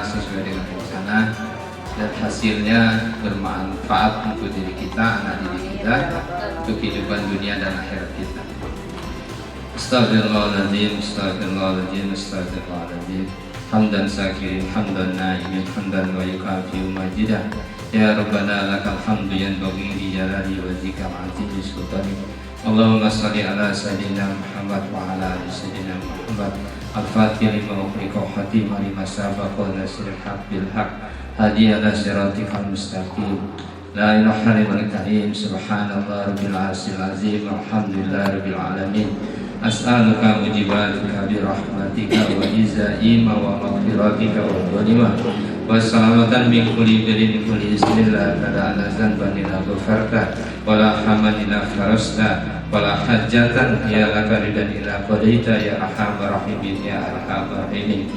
kita sesuai dengan rencana dan hasilnya bermanfaat untuk diri kita, anak didik kita, untuk kehidupan dunia dan akhirat kita. Astagfirullahaladzim, astagfirullahaladzim, astagfirullahaladzim. Hamdan sakirin, hamdan na'imin, hamdan wa yukafi'u majidah. Ya Rabbana lakal hamdu yanbaghi li jalali wajhika al-'azimi sultani. Allahumma salli ala sayyidina Muhammad wa ala ali sayyidina Muhammad. Al-Fatih lima ukhriqa khatima lima sabaqa nasiril haq bil haq hadi ala siratikal mustaqim. La ilaha illallah karim, subhanallah rabbil arsyil azim, alhamdulillah rabbil alamin. As'aluka mujibatika bi rahmatika wa izaima wa maghfiratika wa ghanimah wa salamatan min kulli birin kulli ismillah kada ala zanban ila ghafarta wa la haman ila farasta wa la hajjatan ya laka ridan ila qadaita ya arhamar rahimin ya arhamar rahimin.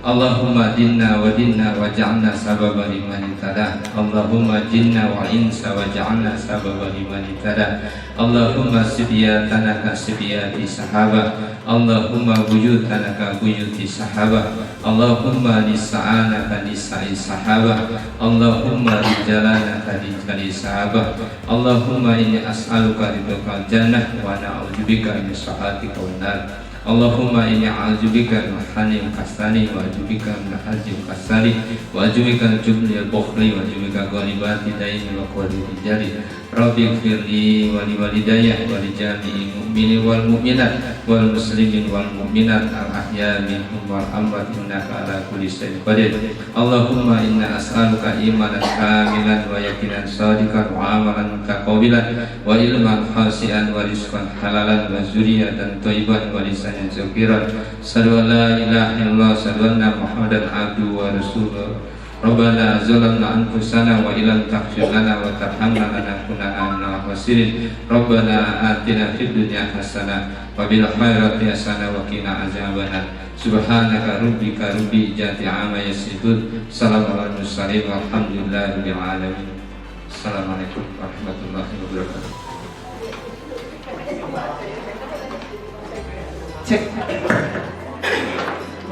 Allahumma dinna wa dinna wa ja'alna sababa liman ihtada. Allahumma jinna wa insa wa ja'alna sababa liman ihtada. Allahumma sibyatana ka sibyati sahaba. Allahumma buyutana ka buyuti sahaba. Allahumma nisa'ana ka nisa'i sahaba. Allahumma rijalana ka rijali sahaba. Allahumma inni as'aluka ridhakal jannah wa na'udzubika min sakhatika wan nar. Allahumma inni a'udzubika min hanim kasani wa a'udzubika min hazim kasani wa a'udzubika min jubnil bukhli wa a'udzubika ghalibati daini wa qadri jari. Rabbi ighfirli wa li walidayya wa li jami'il mu'minin wal mu'minat wal muslimin wal mu'minat al ahya minhum wal amwat innaka ala kulli syai'in qadir. Allahumma inna as'aluka imanan kamilan wa yaqinan shadiqan wa amalan mutaqabbilan wa ilman khashi'an wa rizqan halalan wa zurriyatan thayyiban wa lisanan zakiran. Asyhadu an la ilaha illallah, asyhadu anna Muhammadan abduhu wa rasuluh. Rabbana zalamna anfusana wa illam taghfir lana wa tarhamna lanakunanna minal khasirin. Rabbana atina fid dunya hasanah wa bil akhirati hasanah wa qina azabannar. Subhanaka rabbika rabbil izzati amma yasifun. Salamun alal mursalin walhamdulillahi rabbil alamin. Assalamualaikum warahmatullahi wabarakatuh. Cek.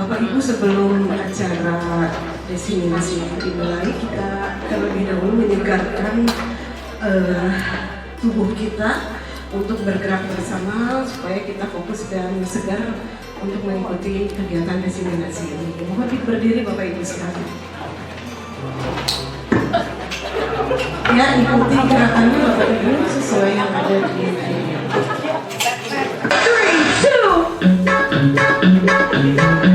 Bapak Ibu, sebelum acara destinasi dimulai, kita terlebih dahulu menyegarkan tubuh kita untuk bergerak bersama supaya kita fokus dan segar untuk mengikuti kegiatan destinasi ini. Mohon berdiri Bapak Ibu sekalian. Ya, ikuti gerakannya Bapak Ibu sesuai yang ada di video. 2, 1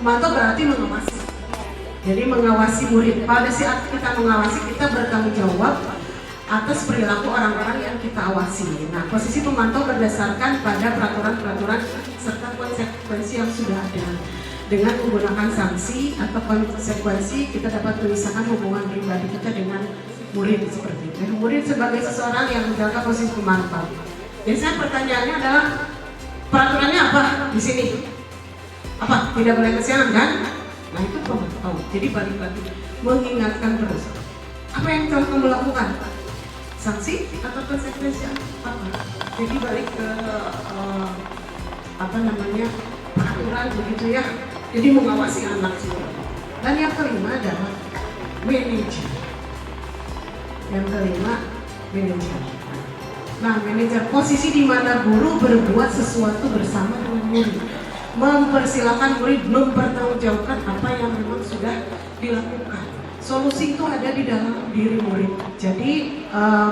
Memantau berarti mengawasi. Jadi mengawasi murid. Pada saat kita mengawasi, kita bertanggung jawab atas perilaku orang-orang yang kita awasi. Nah, posisi pemantau berdasarkan pada peraturan-peraturan serta konsekuensi yang sudah ada. Dengan menggunakan sanksi atau konsekuensi, kita dapat memisahkan hubungan pribadi kita dengan murid seperti itu. Murid sebagai seseorang yang menjaga posisi pemantau. Biasanya pertanyaannya adalah peraturannya apa di sini? Apa? Tidak boleh kesiangan kan? Nah itu pemantau. Jadi balik lagi mengingatkan terus. Apa yang telah kamu lakukan? Sanksi atau konsekuensi apa? Jadi balik ke peraturan begitu ya. Jadi mengawasi anak juga. Dan yang kelima adalah manajer. Yang kelima manajer. Nah, manajer posisi di mana guru berbuat sesuatu bersama dengan murid, mempersilahkan murid mempertanggungjawabkan apa yang memang sudah dilakukan. Solusi itu ada di dalam diri murid. Jadi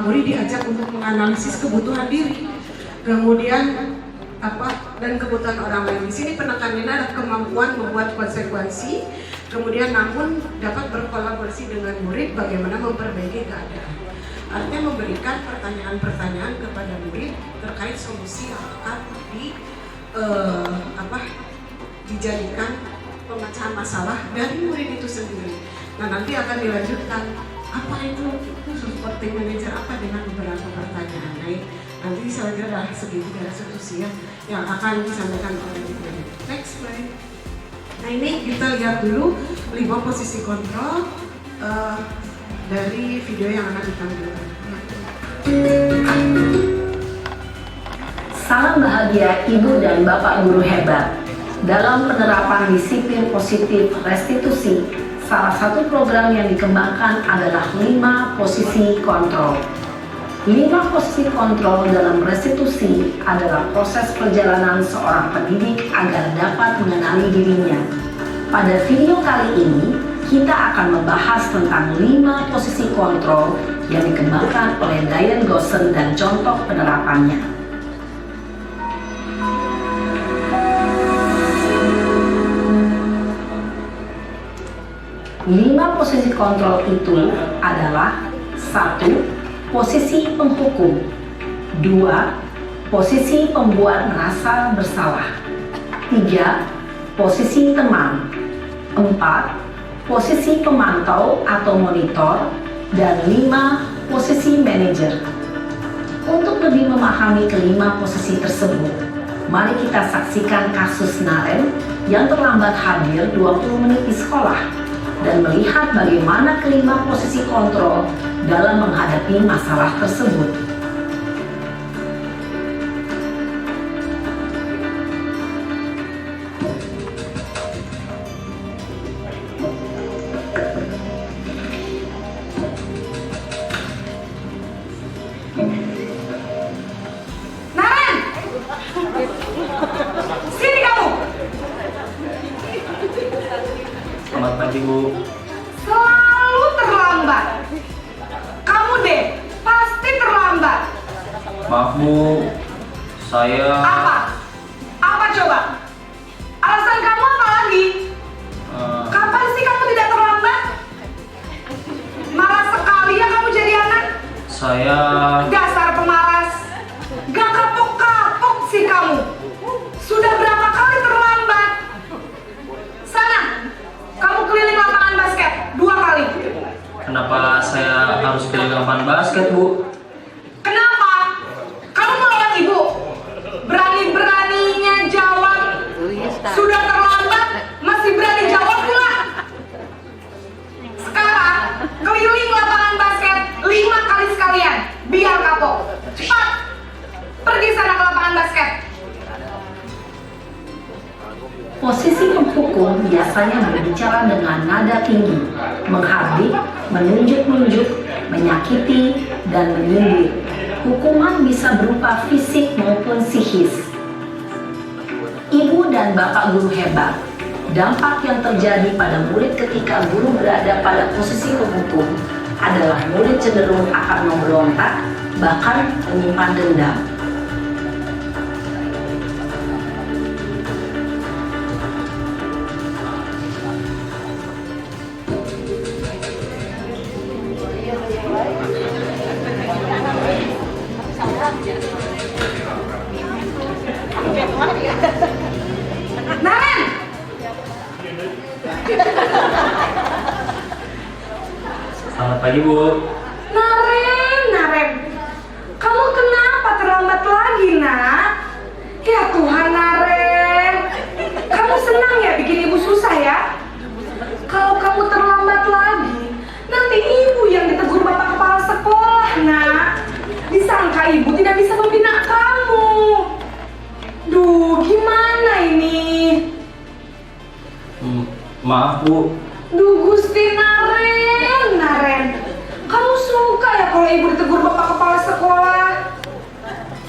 murid diajak untuk menganalisis kebutuhan diri, kemudian dan kebutuhan orang lain. Di sini penekanannya adalah kemampuan membuat konsekuensi, kemudian namun dapat berkolaborasi dengan murid bagaimana memperbaiki keadaan. Artinya memberikan pertanyaan-pertanyaan kepada murid terkait solusi yang akan dijadikan pemecahan masalah dari murid itu sendiri. Nah nanti akan dilanjutkan apa itu seperti manajer apa dengan beberapa pertanyaan. Nah, nanti selanjutnya adalah segitiga restitusi yang akan disampaikan oleh ibu. Next slide. Nah ini kita lihat dulu 5 posisi kontrol dari video yang akan ditampilkan. Salam bahagia Ibu dan Bapak guru hebat. Dalam penerapan disiplin positif restitusi, salah satu program yang dikembangkan adalah 5 posisi kontrol. 5 posisi kontrol dalam restitusi adalah proses perjalanan seorang pendidik agar dapat mengenali dirinya. Pada video kali ini, kita akan membahas tentang 5 posisi kontrol yang dikembangkan oleh Diane Goshen dan contoh penerapannya. Lima posisi kontrol itu adalah 1. Posisi penghukum. 2. Posisi pembuat merasa bersalah. 3. Posisi teman. 4. Posisi pemantau atau monitor. Dan 5. Posisi manajer. Untuk lebih memahami kelima posisi tersebut, mari kita saksikan kasus Naren yang terlambat hadir 20 menit di sekolah dan melihat bagaimana kelima posisi kontrol dalam menghadapi masalah tersebut. Naren! Sini kamu! Selamat pagi, Bu. Selalu terlambat. Kamu deh, pasti terlambat. Maaf, Bu. Saya... Apa? Apa coba? Alasan kamu apa lagi? Kapan sih kamu tidak terlambat? Malas sekali ya kamu jadi anak. Saya... Dasar pemalas. Gak kapok-kapok sih kamu. Sudah berapa kali terlambat? Sana, kamu keliling lapangan basket 2 kali. Kenapa saya harus keliling lapangan basket, Bu? Kenapa? Kamu melawan ibu? Berani-beraninya jawab. Sudah terlambat, masih berani jawab pula. Sekarang, keliling lapangan basket 5 kali sekalian. Biar kapok. Cepat, pergi sana ke lapangan basket. Posisi penghukum biasanya berbicara dengan nada tinggi, menghardik, menunjuk-nunjuk, menyakiti, dan menyindir. Hukuman bisa berupa fisik maupun psikis. Ibu dan Bapak guru hebat, dampak yang terjadi pada murid ketika guru berada pada posisi penghukum adalah murid cenderung akan memberontak, bahkan menyimpan dendam. Selamat pagi, Bu. Naren, kamu kenapa terlambat lagi, nak? Ya Tuhan, Naren, kamu senang ya bikin ibu susah ya? Kalau kamu terlambat lagi, nanti ibu yang ditegur bapak kepala sekolah, nak. Disangka ibu tidak bisa membina kamu. Duh, gimana ini? Maaf, Bu. Duh, Gusti Naren, kamu suka ya kalau ibu ditegur bapak kepala sekolah?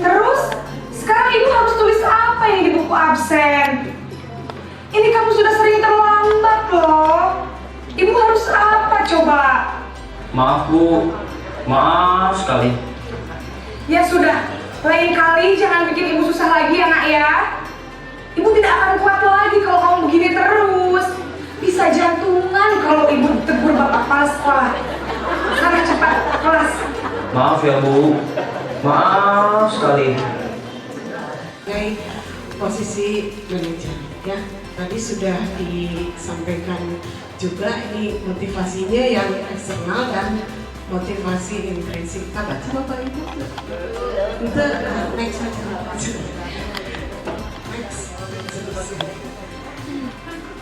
Terus, sekarang ibu harus tulis apa yang di buku absen? Ini kamu sudah sering terlambat loh. Ibu harus apa coba? Maaf, Bu. Maaf sekali. Ya sudah, lain kali jangan bikin ibu susah lagi ya, nak ya. Ibu tidak akan kuat lagi kalau kamu begini terus. Bisa jantungan kalau ibu tegur bapak kepala sekolah. Sana cepat kelas. Maaf ya, Bu. Maaf sekali. Sebagai posisi manajer ya, tadi sudah disampaikan juga ini motivasinya yang eksternal dan motivasi intrinsik. Apa sih Bapak Ibu? Itu next aja. Next.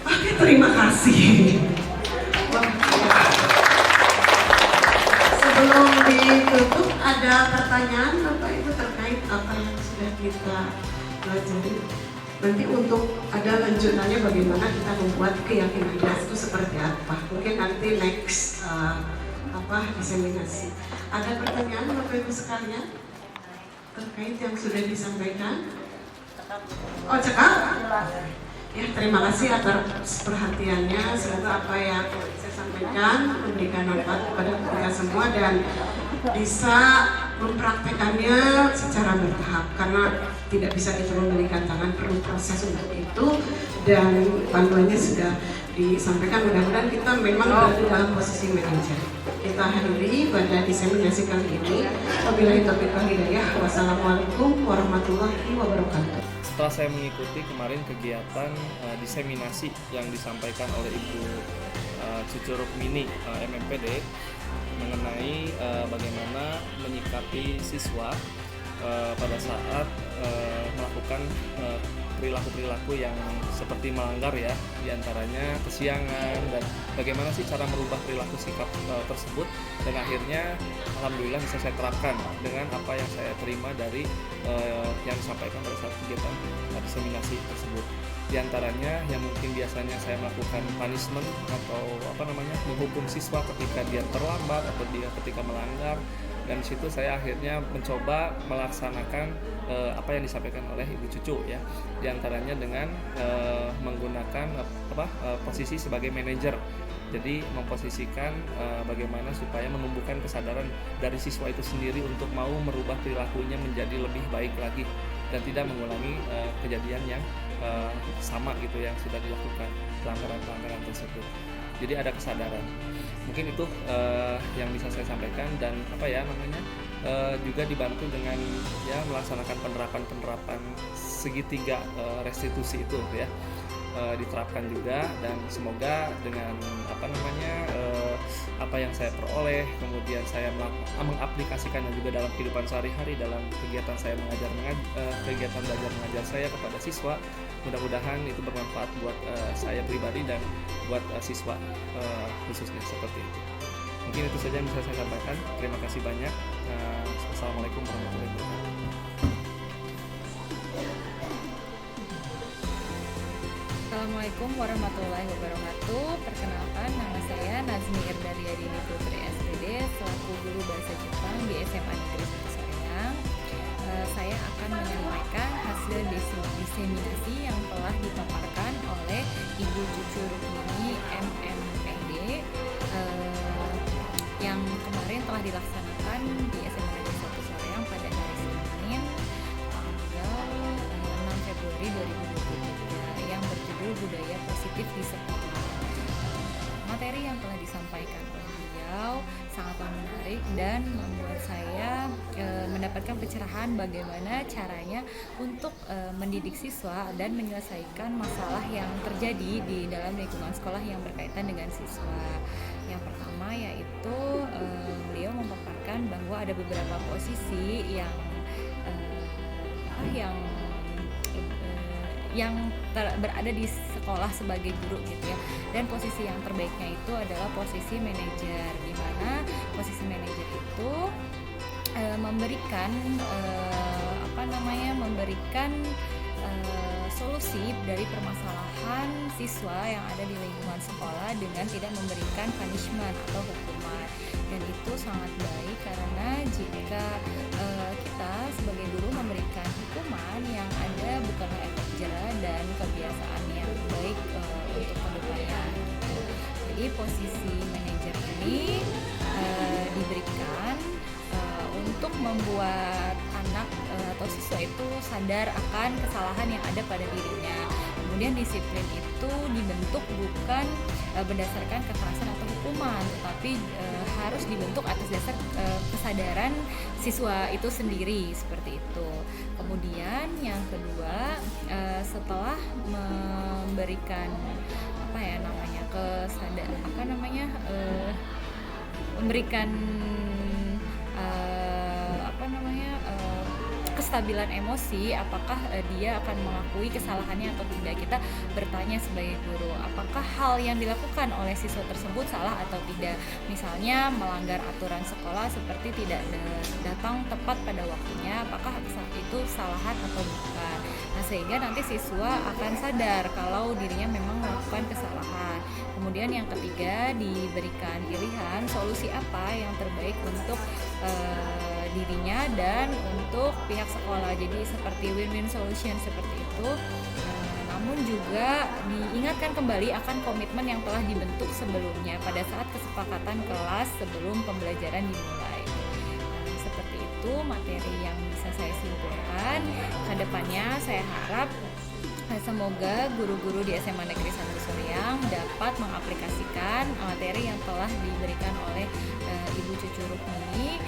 Oke, terima kasih. Sebelum ditutup ada pertanyaan Bapak Ibu terkait apa yang sudah kita pelajari. Nanti untuk ada lanjutannya bagaimana kita membuat keyakinan itu seperti apa. Mungkin nanti next diseminasi. Ada pertanyaan Bapak Ibu sekalian terkait yang sudah disampaikan? Oh, cekap? Ya, terima kasih atas perhatiannya. Semoga apa yang saya sampaikan memberikan manfaat kepada kita semua dan bisa mempraktekannya secara bertahap, karena tidak bisa kita memberikan tangan, perlu proses untuk itu, dan panduannya sudah disampaikan. Mudah-mudahan kita memang berada dalam posisi manajer. Kita hadiri pada diseminasi kali ini. Wabillahi taufiq wal hidayah. Wassalamualaikum warahmatullahi wabarakatuh. Setelah saya mengikuti kemarin kegiatan diseminasi yang disampaikan oleh Ibu Cucu Rukmini MMPD mengenai bagaimana menyikapi siswa pada saat melakukan perilaku-perilaku yang seperti melanggar ya, diantaranya kesiangan, dan bagaimana sih cara merubah perilaku sikap tersebut, dan akhirnya alhamdulillah bisa saya terapkan dengan apa yang saya terima dari yang disampaikan pada saat kegiatan diseminasi tersebut. Diantaranya yang mungkin biasanya saya melakukan punishment atau menghukum siswa ketika dia terlambat atau dia ketika melanggar, dan di situ saya akhirnya mencoba melaksanakan apa yang disampaikan oleh Ibu Cucu ya, diantaranya dengan menggunakan posisi sebagai manajer. Jadi memposisikan bagaimana supaya menumbuhkan kesadaran dari siswa itu sendiri untuk mau merubah perilakunya menjadi lebih baik lagi dan tidak mengulangi kejadian yang sama gitu yang sudah dilakukan, pelanggaran-pelanggaran tersebut. Jadi ada kesadaran. Mungkin itu yang bisa saya sampaikan, dan juga dibantu dengan ya melaksanakan penerapan segitiga restitusi itu ya. Diterapkan juga, dan semoga dengan apa yang saya peroleh, kemudian saya mengaplikasikannya juga dalam kehidupan sehari-hari, dalam kegiatan saya kegiatan belajar mengajar saya kepada siswa. Mudah-mudahan itu bermanfaat buat saya pribadi dan buat siswa khususnya seperti itu. Mungkin itu saja yang bisa saya sampaikan. Terima kasih banyak. Assalamualaikum warahmatullahi wabarakatuh. Assalamualaikum warahmatullahi wabarakatuh. Perkenalkan, nama saya Nazmi Irdaryadini Putri SPD selaku guru bahasa Jepang di SMA Negeri Soreang. Saya akan menyampaikan hasil diseminasi yang telah dipaparkan oleh Ibu Cucu Rukmini MMPD yang kemarin telah dilaksanakan di SMA Negeri Soreang pada hari Senin tanggal 6 Februari 2023 yang berjudul Budaya Positif di Sekolah. Materi yang telah disampaikan oleh beliau sangatlah menarik baik dan membuat saya mendapatkan pencerahan bagaimana caranya untuk mendidik siswa dan menyelesaikan masalah yang terjadi di dalam lingkungan sekolah yang berkaitan dengan siswa. Yang pertama yaitu beliau memaparkan bahwa ada beberapa posisi yang berada di sekolah sebagai guru gitu ya, dan posisi yang terbaiknya itu adalah posisi manajer, di mana posisi manajer itu memberikan solusi dari permasalahan siswa yang ada di lingkungan sekolah dengan tidak memberikan punishment atau hukuman. Dan itu sangat baik karena jika kita sebagai guru memberikan hukuman yang ada bukanlah efek jera dan kebiasaan yang baik untuk kedepannya. Jadi posisi manajer ini diberikan untuk membuat anak atau siswa itu sadar akan kesalahan yang ada pada dirinya. Kemudian disiplin itu dibentuk bukan berdasarkan kekerasan atau hukuman, tetapi harus dibentuk atas dasar kesadaran siswa itu sendiri, seperti itu. Kemudian yang kedua, setelah memberikan kestabilan emosi, apakah dia akan mengakui kesalahannya atau tidak. Kita bertanya sebagai guru, apakah hal yang dilakukan oleh siswa tersebut salah atau tidak. Misalnya melanggar aturan sekolah seperti tidak datang tepat pada waktunya, apakah itu kesalahan atau bukan. Nah, sehingga nanti siswa akan sadar kalau dirinya memang melakukan kesalahan. Kemudian yang ketiga, diberikan pilihan solusi apa yang terbaik untuk dirinya dan untuk pihak sekolah. Jadi seperti win-win solution seperti itu. Namun juga diingatkan kembali akan komitmen yang telah dibentuk sebelumnya pada saat kesepakatan kelas sebelum pembelajaran dimulai. Seperti itu materi yang bisa saya simpulkan. Kedepannya saya harap semoga guru-guru di SMA Negeri 1 Soreang dapat mengaplikasikan materi yang telah diberikan oleh Ibu Cucu Rukmini.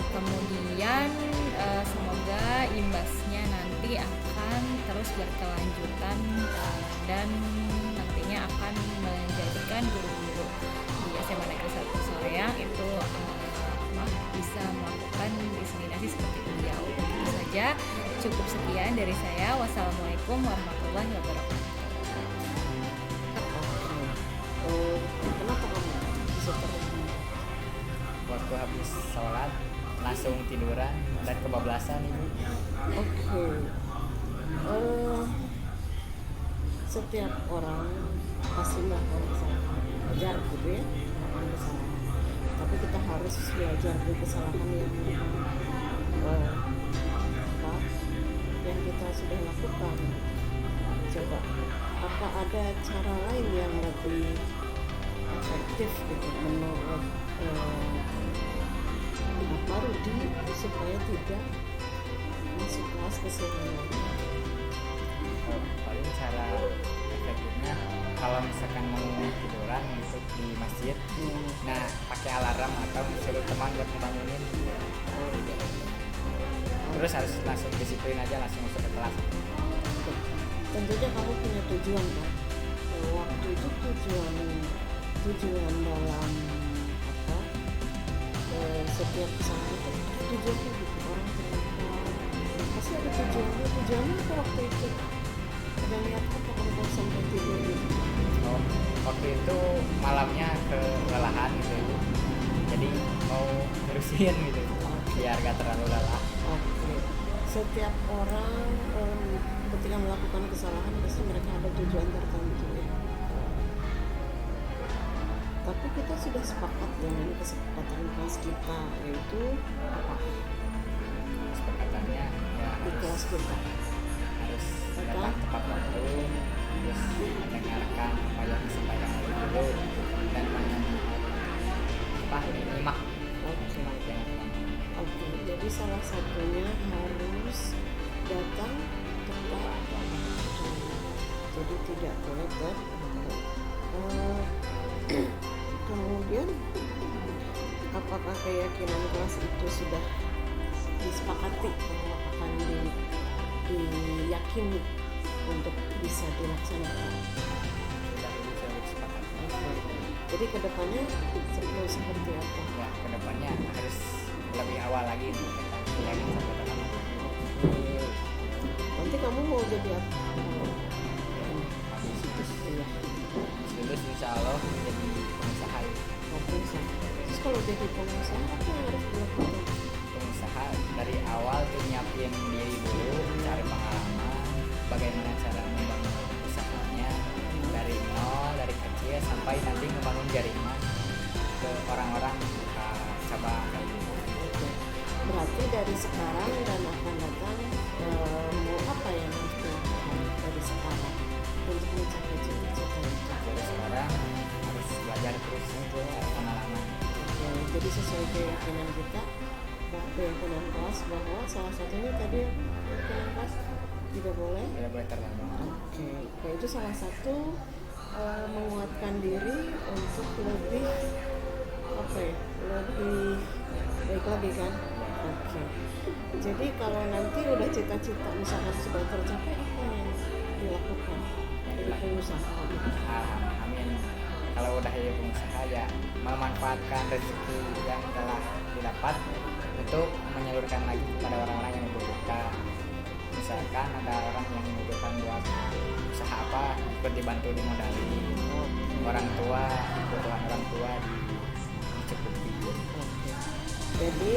Kemudian semoga imbasnya nanti akan terus berkelanjutan dan nantinya akan menjadikan guru-guru di SMA Negeri 1 Soreang itu bisa melakukan diseminasi seperti beliau. Itu saja, cukup sekian dari saya. Wassalamualaikum warahmatullahi wabarakatuh. Kenapa kamu bisa terhubung? Waktu habis sholat langsung tiduran dan kebablasan Ibu. Oke. Setiap orang pasti melakukan kesalahan, wajar gitu ya, melakukan kesalahan. Tapi kita harus belajar dari kesalahan yang kita sudah lakukan. Coba, apa ada cara lain yang lebih efektif gitu menurut Pak Rudi supaya tidak masuk kelas keseharian? Paling cara efektifnya kalau misalkan mau tiduran gitu di masjid, nah pakai alarm atau suruh teman buat ngebangunin. Terus harus langsung disiplin aja, langsung masuk ke kelas. Tentunya kamu punya tujuan kan? Waktu itu tujuan dalam setiap kesalahan itu tujuannya gitu, orang kenapa pasti ada tujuannya apa waktu itu? Ada lihat apa kalau mau sampai tidur gitu? Waktu itu malamnya kelelahan gitu Ibu, jadi mau terusin gitu biar gak terlalu lelah. Oke. Setiap orang ketika melakukan kesalahan pasti mereka ada tujuan tertentu ya. Tapi kita sudah sepakat dengan kesepakatan kelas kita, yaitu apa? Kesepakatannya ya Di kelas kita harus datang tepat waktu, terus mendengarkan apa yang disampaikan oleh guru dan menyimak. Oke. Jadi salah satunya harus datang tepat waktu. Jadi tidak boleh kemudian apakah keyakinan kelas itu sudah disepakati bahwa akan diyakini untuk bisa dilaksanakan? Sudah bisa disepakati. Jadi kedepannya seperti apa? Ya, kedepannya harus lebih awal lagi untuk kita yakin sampai terlambat. Nanti kamu mau jadi apa? Habis Iya. lulus insya Allah menjadi pengusaha. Terus kalau jadi pengusaha apa yang harus dilakukan? Pengusaha dari awal tuh nyiapin diri dulu, cari pengalaman, bagaimana cara membangun usahanya dari nol, dari kecil sampai nanti membangun jaringan ke orang-orang cabang kayak gitu. Berarti dari sekarang dan akan datang mau apa yang harus dilakukan dari sekarang untuk mencapai cita-cita itu? Dari sekarang harus belajar terus cari pengalaman. Ya, jadi sesuai keyakinan kita, keyakinan kelas bahwa salah satunya tadi keyakinan kelas tidak boleh. Tidak boleh terlambat. Oke, nah, itu salah satu menguatkan diri untuk lebih apa ya, lebih baik lagi kan? Oke. Jadi kalau nanti udah cita-cita misalkan sudah tercapai, apa yang dilakukan jadi pengusaha? Amin. Kalau udah jadi pengusaha ya memanfaatkan rezeki yang telah didapat untuk menyalurkan lagi kepada orang-orang yang membutuhkan. Misalkan ada orang yang membutuhkan buat usaha apa, seperti bantu dimodali, orang tua, kebutuhan orang tua dicukupi. Jadi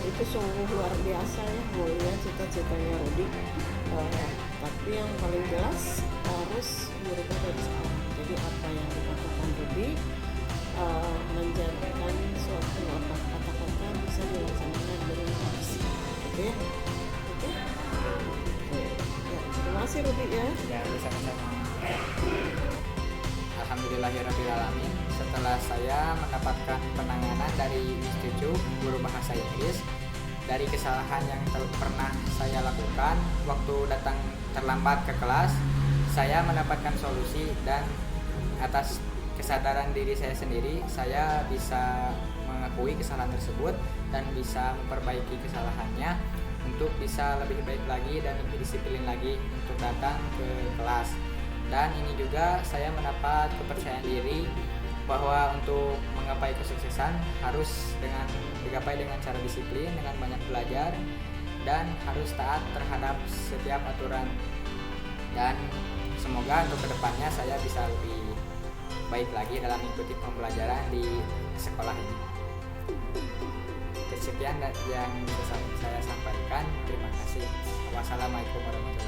itu sungguh luar biasa ya, mulia cita-citanya Rudi. Tapi yang paling jelas harus merubah dari sekarang. Jadi apa yang dikatakan Rudi menjadikan suatu kata-kata bisa dilaksanakan dengan aksi. Oke? Oke? Ya, terima kasih Rudi ya. Ya, sama-sama. Alhamdulillahirrahmanirrahim. Setelah saya mendapatkan penanganan dari Miss Cucu, guru bahasa Inggris, dari kesalahan yang pernah saya lakukan waktu datang terlambat ke kelas, saya mendapatkan solusi dan atas kesadaran diri saya sendiri, saya bisa mengakui kesalahan tersebut dan bisa memperbaiki kesalahannya untuk bisa lebih baik lagi dan lebih disiplin lagi untuk datang ke kelas. Dan ini juga saya mendapat kepercayaan diri bahwa untuk menggapai kesuksesan harus digapai dengan cara disiplin, dengan banyak belajar, dan harus taat terhadap setiap aturan. Dan semoga untuk kedepannya saya bisa lebih baik lagi dalam mengikuti pembelajaran di sekolah ini. Sekian yang bisa saya sampaikan. Terima kasih. Wassalamualaikum warahmatullahi wabarakatuh.